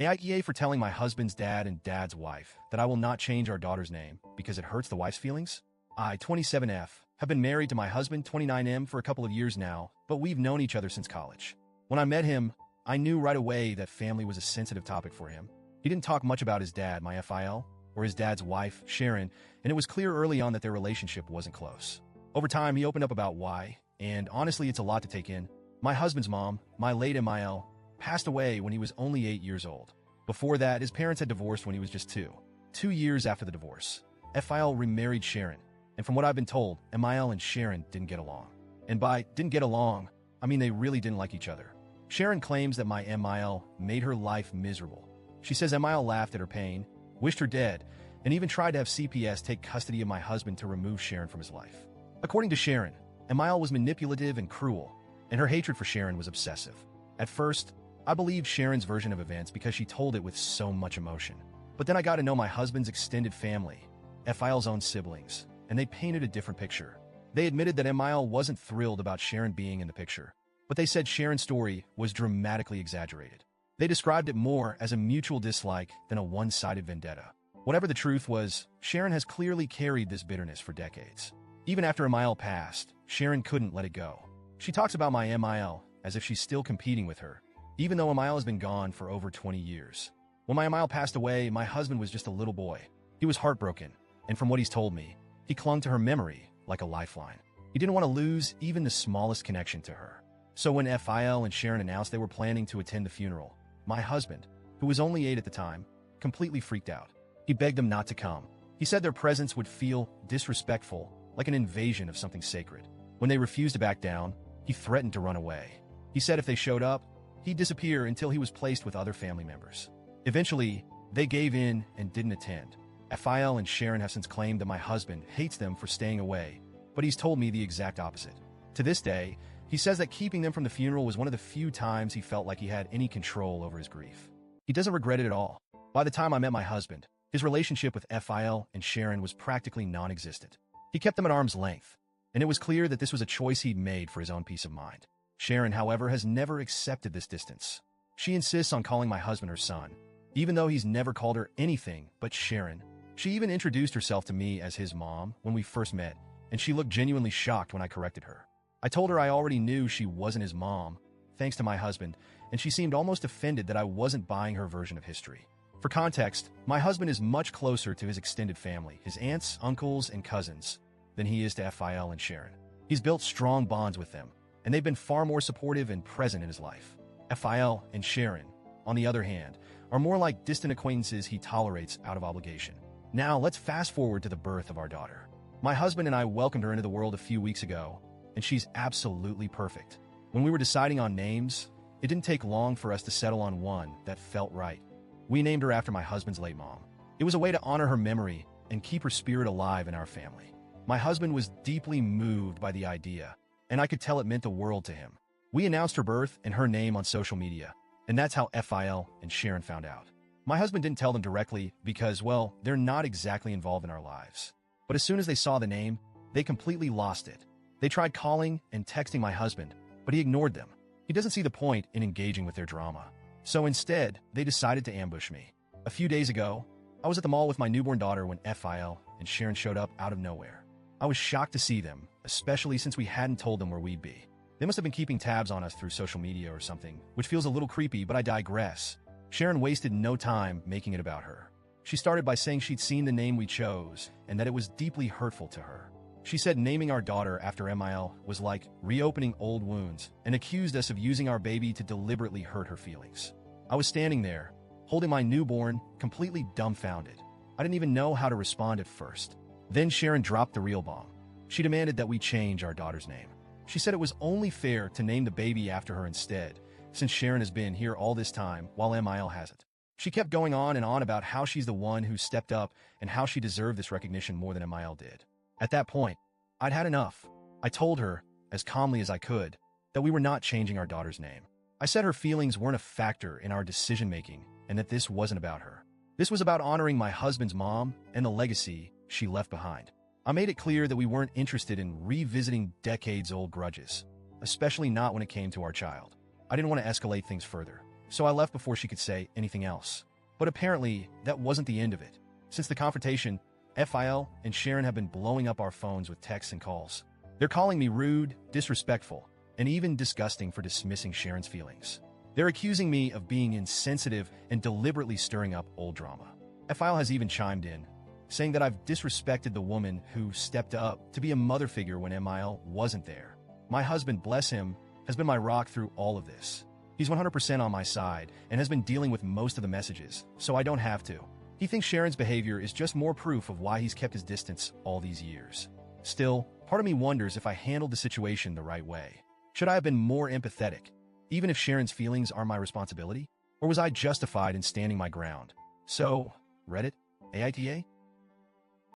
AITA for telling my husband's dad and dad's wife that I will not change our daughter's name because it hurts the wife's feelings? I, 27F, have been married to my husband, 29M, for a couple of years now, but we've known each other since college. When I met him, I knew right away that family was a sensitive topic for him. He didn't talk much about his dad, my FIL, or his dad's wife, Sharon, and it was clear early on that their relationship wasn't close. Over time, he opened up about why, and honestly, it's a lot to take in. My husband's mom, my late MIL, passed away when he was only 8 years old. Before that, his parents had divorced when he was just 2. 2 years after the divorce, FIL remarried Sharon, and from what I've been told, MIL and Sharon didn't get along. And by didn't get along, I mean they really didn't like each other. Sharon claims that my MIL made her life miserable. She says MIL laughed at her pain, wished her dead, and even tried to have CPS take custody of my husband to remove Sharon from his life. According to Sharon, MIL was manipulative and cruel, and her hatred for Sharon was obsessive. At first, I believed Sharon's version of events because she told it with so much emotion. But then I got to know my husband's extended family, FIL's own siblings, and they painted a different picture. They admitted that MIL wasn't thrilled about Sharon being in the picture, but they said Sharon's story was dramatically exaggerated. They described it more as a mutual dislike than a one-sided vendetta. Whatever the truth was, Sharon has clearly carried this bitterness for decades. Even after MIL passed, Sharon couldn't let it go. She talks about my MIL as if she's still competing with her, even though MIL has been gone for over 20 years. When my MIL passed away, my husband was just a little boy. He was heartbroken, and from what he's told me, he clung to her memory like a lifeline. He didn't want to lose even the smallest connection to her. So when FIL and Sharon announced they were planning to attend the funeral, my husband, who was only 8 at the time, completely freaked out. He begged them not to come. He said their presence would feel disrespectful, like an invasion of something sacred. When they refused to back down, he threatened to run away. He said if they showed up, he'd disappear until he was placed with other family members. Eventually, they gave in and didn't attend. FIL and Sharon have since claimed that my husband hates them for staying away, but he's told me the exact opposite. To this day, he says that keeping them from the funeral was one of the few times he felt like he had any control over his grief. He doesn't regret it at all. By the time I met my husband, his relationship with FIL and Sharon was practically non-existent. He kept them at arm's length, and it was clear that this was a choice he'd made for his own peace of mind. Sharon, however, has never accepted this distance. She insists on calling my husband her son, even though he's never called her anything but Sharon. She even introduced herself to me as his mom when we first met, and she looked genuinely shocked when I corrected her. I told her I already knew she wasn't his mom, thanks to my husband, and she seemed almost offended that I wasn't buying her version of history. For context, my husband is much closer to his extended family, his aunts, uncles, and cousins, than he is to FIL and Sharon. He's built strong bonds with them, and they've been far more supportive and present in his life. FIL and Sharon, on the other hand, are more like distant acquaintances he tolerates out of obligation. Now, let's fast forward to the birth of our daughter. My husband and I welcomed her into the world a few weeks ago, and she's absolutely perfect. When we were deciding on names, it didn't take long for us to settle on one that felt right. We named her after my husband's late mom. It was a way to honor her memory and keep her spirit alive in our family. My husband was deeply moved by the idea, and I could tell it meant the world to him. We announced her birth and her name on social media, and that's how FIL and Sharon found out. My husband didn't tell them directly because, well, they're not exactly involved in our lives. But as soon as they saw the name, they completely lost it. They tried calling and texting my husband, but he ignored them. He doesn't see the point in engaging with their drama. So instead, they decided to ambush me. A few days ago, I was at the mall with my newborn daughter when FIL and Sharon showed up out of nowhere. I was shocked to see them, especially since we hadn't told them where we'd be. They must have been keeping tabs on us through social media or something, which feels a little creepy, but I digress. Sharon wasted no time making it about her. She started by saying she'd seen the name we chose and that it was deeply hurtful to her. She said naming our daughter after MIL was like reopening old wounds and accused us of using our baby to deliberately hurt her feelings. I was standing there, holding my newborn, completely dumbfounded. I didn't even know how to respond at first. Then Sharon dropped the real bomb. She demanded that we change our daughter's name. She said it was only fair to name the baby after her instead, since Sharon has been here all this time while MIL hasn't. She kept going on and on about how she's the one who stepped up and how she deserved this recognition more than MIL did. At that point, I'd had enough. I told her, as calmly as I could, that we were not changing our daughter's name. I said her feelings weren't a factor in our decision-making and that this wasn't about her. This was about honoring my husband's mom and the legacy she left behind. I made it clear that we weren't interested in revisiting decades-old grudges, especially not when it came to our child. I didn't want to escalate things further. so I left before she could say anything else. But apparently, that wasn't the end of it. Since the confrontation, FIL and Sharon have been blowing up our phones with texts and calls. They're calling me rude, disrespectful, and even disgusting for dismissing Sharon's feelings. They're accusing me of being insensitive and deliberately stirring up old drama. FIL has even chimed in, saying that I've disrespected the woman who stepped up to be a mother figure when MIL wasn't there. My husband, bless him, has been my rock through all of this. He's 100% on my side and has been dealing with most of the messages, so I don't have to. He thinks Sharon's behavior is just more proof of why he's kept his distance all these years. Still, part of me wonders if I handled the situation the right way. Should I have been more empathetic, even if Sharon's feelings are my responsibility? Or was I justified in standing my ground? So, Reddit, AITA?